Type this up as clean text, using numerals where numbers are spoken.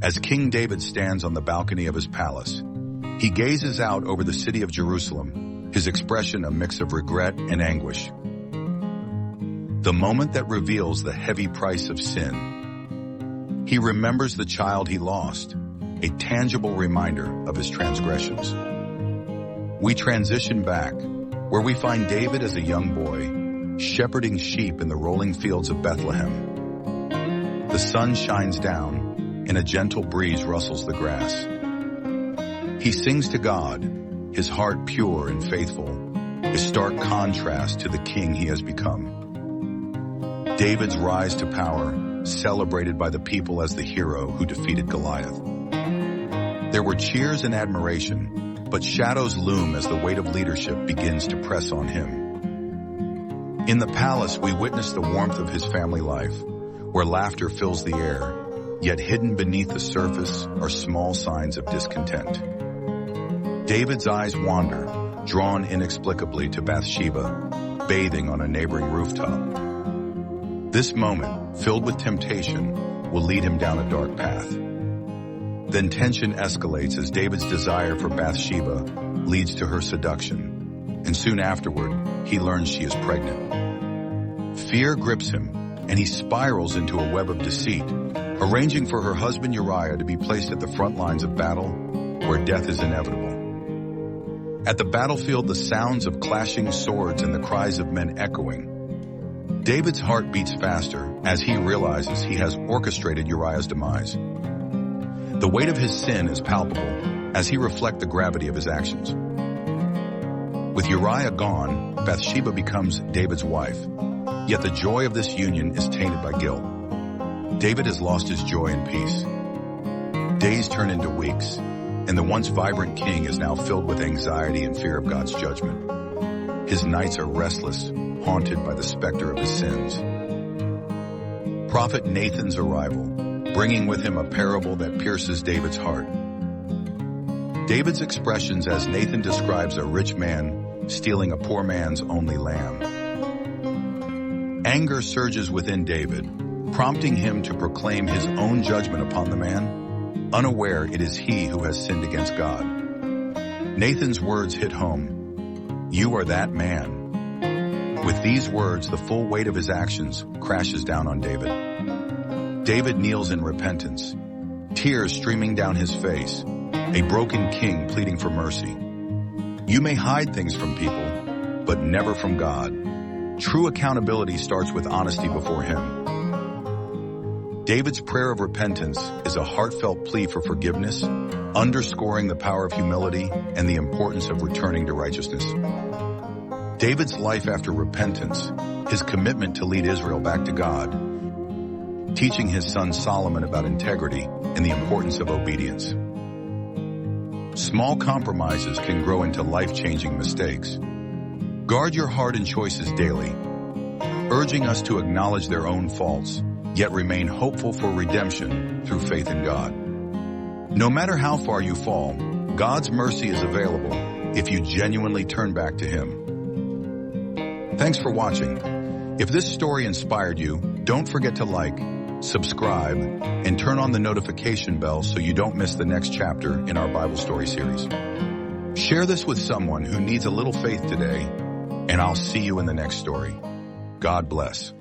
As King David stands on the balcony of his palace, he gazes out over the city of Jerusalem, his expression a mix of regret and anguish. The moment that reveals the heavy price of sin. He remembers the child he lost, a tangible reminder of his transgressions. We transition back, where we find David as a young boy, shepherding sheep in the rolling fields of Bethlehem. The sun shines down, and a gentle breeze rustles the grass. He sings to God, his heart pure and faithful, a stark contrast to the king he has become. David's rise to power, celebrated by the people as the hero who defeated Goliath. There were cheers and admiration, but shadows loom as the weight of leadership begins to press on him. In the palace, we witness the warmth of his family life, where laughter fills the air, yet hidden beneath the surface are small signs of discontent. David's eyes wander, drawn inexplicably to Bathsheba, bathing on a neighboring rooftop. This moment, filled with temptation, will lead him down a dark path. Then tension escalates as David's desire for Bathsheba leads to her seduction, and soon afterward, he learns she is pregnant. Fear grips him, and he spirals into a web of deceit, arranging for her husband Uriah to be placed at the front lines of battle, where death is inevitable. At the battlefield, the sounds of clashing swords and the cries of men echoing. David's heart beats faster as he realizes he has orchestrated Uriah's demise. The weight of his sin is palpable as he reflects the gravity of his actions. With Uriah gone, Bathsheba becomes David's wife, yet the joy of this union is tainted by guilt. David has lost his joy and peace. Days turn into weeks, and the once vibrant king is now filled with anxiety and fear of God's judgment. His nights are restless, haunted by the specter of his sins. Prophet Nathan's arrival, bringing with him a parable that pierces David's heart. David's expressions as Nathan describes a rich man stealing a poor man's only lamb. Anger surges within David, prompting him to proclaim his own judgment upon the man, unaware it is he who has sinned against God. Nathan's words hit home, "You are that man." With these words, the full weight of his actions crashes down on David. David kneels in repentance, tears streaming down his face, a broken king pleading for mercy. You may hide things from people, but never from God. True accountability starts with honesty before him. David's prayer of repentance is a heartfelt plea for forgiveness, underscoring the power of humility and the importance of returning to righteousness. David's life after repentance, his commitment to lead Israel back to God, teaching his son Solomon about integrity and the importance of obedience. Small compromises can grow into life-changing mistakes. Guard your heart and choices daily, urging us to acknowledge their own faults, yet remain hopeful for redemption through faith in God. No matter how far you fall, God's mercy is available if you genuinely turn back to Him. Thanks for watching. If this story inspired you, don't forget to like, subscribe, and turn on the notification bell so you don't miss the next chapter in our Bible story series. Share this with someone who needs a little faith today, and I'll see you in the next story. God bless.